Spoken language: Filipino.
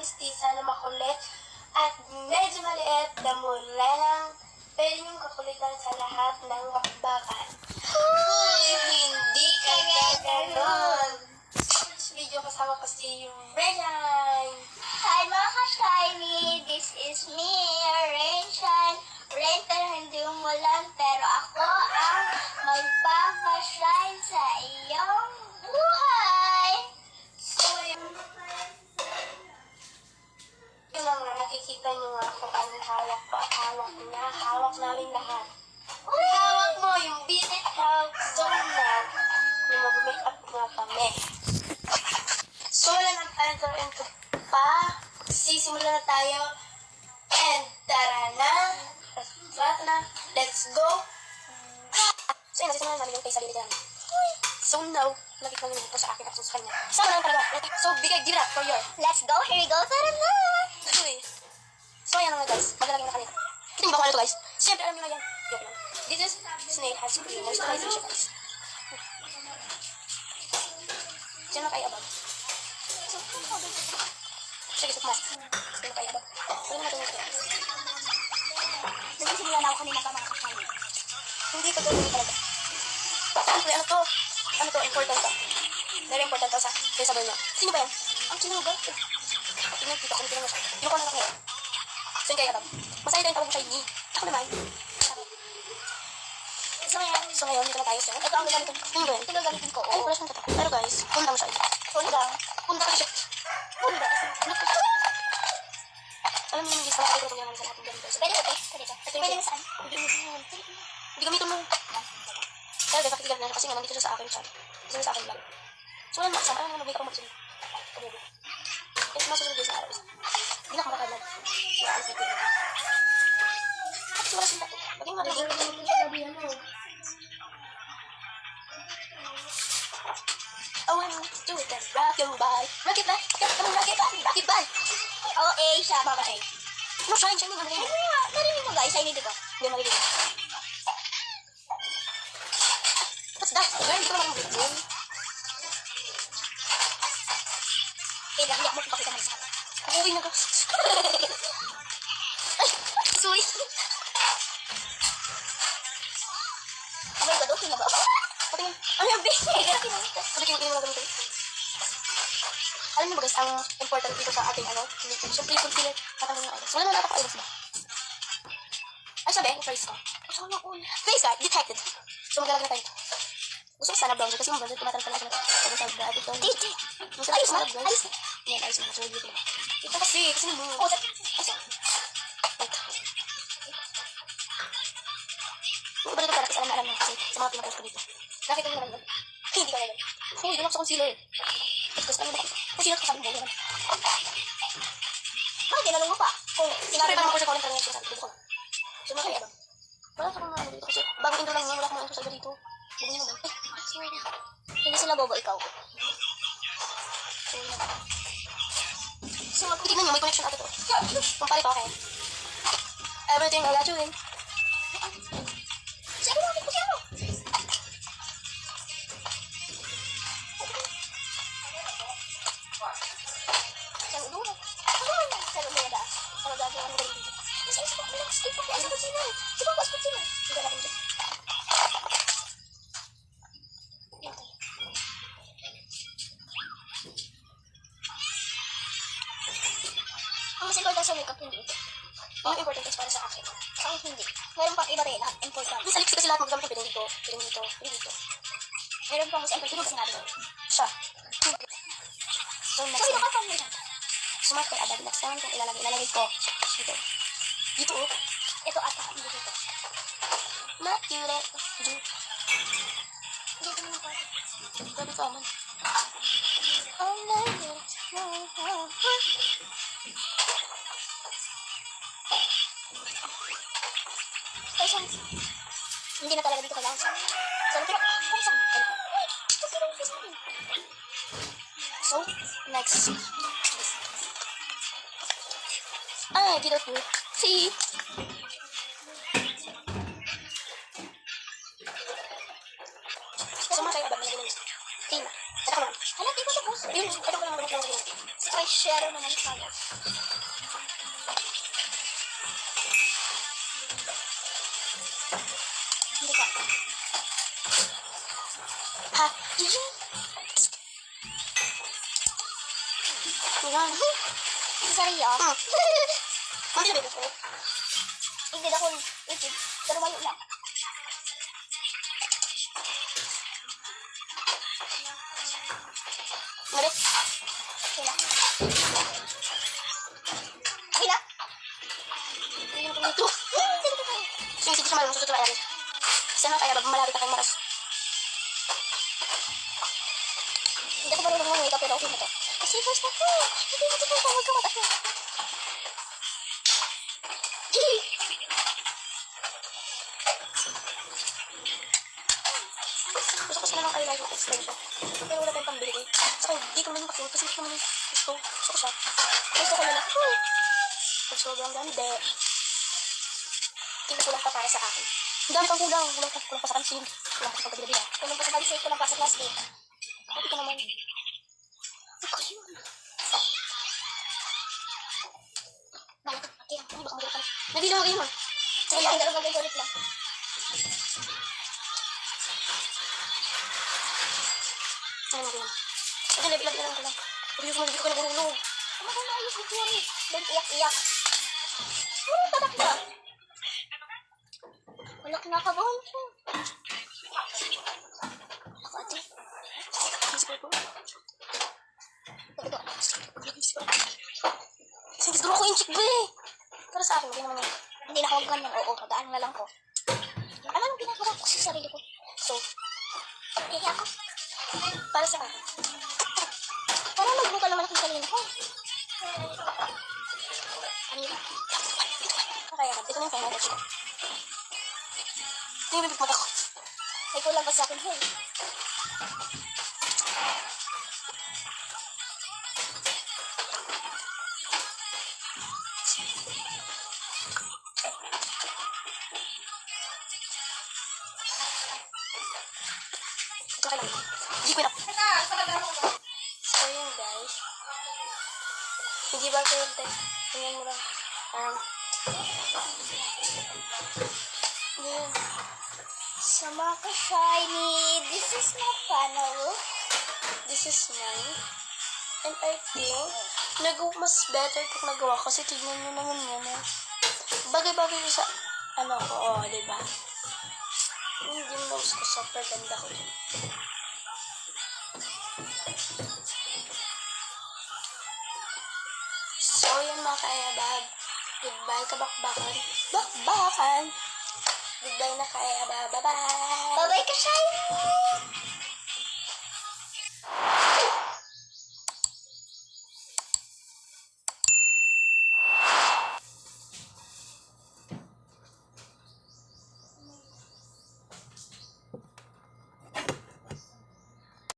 mistisa na makulit at medyo maliit na morenang pwede niyong kakulitan sa lahat ng bakbakan. Hoy, hindi ka gaganon! Sa this video kasama ko si Rainshine. Hi mga ka-shiny! This is me, Rainshine. Rain pero hindi umulan, pero ako ang magpapashine sa iyong buhay. So, yun lang nga, nakikita niyo nga kung anong hawak ko at hawak niya. Hawak namin lahat. Hawak mo yung Visit Health Zone na yung mag-make up nga kami. So, wala nang enter into pa. Sisimula na tayo. And tara na. Let's go. So, yun, nasisimula namin yung taste ability namin. So now, nakita namin ito sa akin at sa kanya. Sama lang talaga. So, bigay, give it up for your. Let's go, here we go, tara na! So, ayan nga guys. Maglalagay na kami. Kita niyo ba kung ano ito guys? Siyempre, alam niyo na yan. Joke lang. This is Snail has cream moisturization guys. Diyan lang kayo abag. Sige, sok mask. Diyan lang kayo abag. Wala naman ito guys. Nagsisimula na ako kanina pa mga ka-shiny. Hindi ito gawin talaga. Siyempre, ano to? Ano to? Important to. Very important to sa sabon niya. Sino ba yan? Ang sino ba? Tingnan dito kung tingnan mo siya. Kinukuha na lang ngayon. So yun kayo abag. Masaya tayong tawag mo siya ni. Ako naman. So ngayon, dito na tayo sa. Ito ang gagamitin ko. Ano ba yan? Ito gagamitin ko. Ay, wala siyang tata. Pero guys, punta mo siya. Punta. Punta ka siya. Punta. Alam niyo yung guys, nakakita ko naman sa lahat ng ganito. Pwede ko, te. Pwede ko. Pwede na saan? Hindi gamitin mo. Kaya guys, nakikigal na siya kasi nga nandito siya sa akin siya. Kasi sa akin lang. So wala makasama. Alam mo, mag-make ako mag-sunod. Kasi masusunod guys sa araw isa. Hindi na kumakalag. Kaya alis na ito. Kasi wala siyang tato. Maging marinig. I want to do it and rock your body. Rock it back. Come on, rock it back. Rock it back. Oo, siya, mga ka-shiny. No, shine, shine. Ano Ay, narinig mo guys, shiny dito. hindi marinig. What's that? Girl, hindi ko naman video. Eh, hindi ako magpapakita mo sa akin. Uuwi na ko. Ay, sorry. Oh my God, okay na ba? Patingin. Ano yung big? Sabi ko yung gagamitin. Alam niyo ba guys, ang important dito sa ating ano, siyempre yung concealer, matanggal na oras. Wala naman nakaka-oras ba? Ay, sabi, yung face ko. Ito na all. Face guard, detected. So, maglalagay na tayo ito. Gusto ko sana bronzer kasi yung bronzer tumatanggal na siya. Sabi sa brad ito. Titi. Gusto Ayos ko na, guys. ayos na. Yan, ayos na. So, dito na. Ito kasi mo. Oh, Ay, sorry. Wait. Yung iba dito para kasi alam na alam mo kasi sa mga pinapost ko dito. Nakita mo naman yun. Hindi ko alam. Hindi, doon ako sa concealer. Gusto ko ba? Concealer ko sabi mo yun. Bakit tinanong mo pa? Kung Sinabi sinabi pa mo naman ko siya kung anong tanong sinasabi. Dito ko lang. So, mga kaya ba? Wala sa mga ano dito kasi bagong intro lang niya. Wala akong intro sa dito. Bugo niyo naman. Ay, sorry. hindi sila bobo, ikaw. So, tignan niyo, may connection ata to. Kung pare to, okay. Everything I got you in. Sige natin ko siya mo. Saan ulo? Saan ulo na? Ano gagawin mo rin dito? Isa pa, relax. Ito po, asa ko sino? Ito po, asa ko sino? Hindi natin dyan. Ang mas important sa makeup, hindi ito. Yung important is para sa akin. Ang hindi. Meron pang iba rin, lahat important. Sa lips kasi lahat magagamit ko. Pwede dito, pwede dito, pwede dito. Meron pang mas important kasi natin. Siya. So, next Sorry, one. nakapamili na. Smart ko abad. Next one kung ilalagay ko. Dito. Dito, oh. Ito ata, hindi dito. Not you, that. Dito. Dito naman pa. Grabe ka man. Oh, my God. Ay, saan? Hindi na talaga dito kailangan sa akin. Saan? Pero, kung saan? Ay, ito pero face natin. So, next. Ah, dito po. See? So, mga kayo abad. Nalagay na. Tingnan. Ito ko naman. Hala, di ko tapos. Yun, ito ko lang naman. may share naman tayo. Hindi ka. Ha? Yun. Ayan. Sorry ah. Hindi na ko. Hindi na ko YouTube. Pero mayo lang. Mali. Okay na. Okay na? Hindi na ko dito. Sige, sige, sumalong. Susutuwa yan. Kasi nga kaya malapit akong maras. Hindi ako marunong ng makeup pero okay na to. Kasi first ako. Hindi mo ito pa magkamat ako. Gusto ko sila ng eyeliner extension. Pero wala tayong pambili ko. Saka hindi ko naman makuha kasi hindi naman gusto. Gusto ko siya. Gusto ko na lang. Pag sobrang ganda. Tingnan ko lang pa para sa akin. Ang dami kang kulang. Kulang pa sa kansing. Kulang pa sa pagkabila-bila. Kulang pa sa balsay, kulang pa sa plastic. Hindi ko naman. Ikaw yun. Bakit? Ate, Hindi baka magalit ka na. Hindi na magayin mo. Sige lang, pero magagalit lang. Ano magayin? Hindi na bilang ko lang. Hindi ko ka nagululog. Ano ka naayos ko sorry? Don't iyak-iyak. Ano tatak na? Wala ka nakabahon ko. Ako ate. Sige ko. Ito. Sige, siguro ko yung chick ba eh. Para sa akin, hindi naman yun. Hindi na ako ganyan. Oo, daan na lang ko. Ano ang ginagawa ko sa sarili ko? So, Iyak ako. para sa akin. Parang nagbuka naman akong kanina ko. Kanina. Kaya ka, ito na yung final touch ko. Ito yung bibig mata ko. May kulang pa sa akin, hey. Ito ka lang. Hindi ko na. So yun guys. Hindi ba kayo tingnan mo lang. Yun. Sama ka, shiny. This is my panel. This is mine. And I think, mas better kung nagawa kasi tignan nyo naman yan eh. Bagay-bagay ko sa, ano ko, diba? Yung nose ko, super ganda ko dun. So, yun mga kaayabab. Goodbye kabakbakan. Bakbakan! Goodbye na kaayabab. Bye-bye! Bye-bye ka, shiny.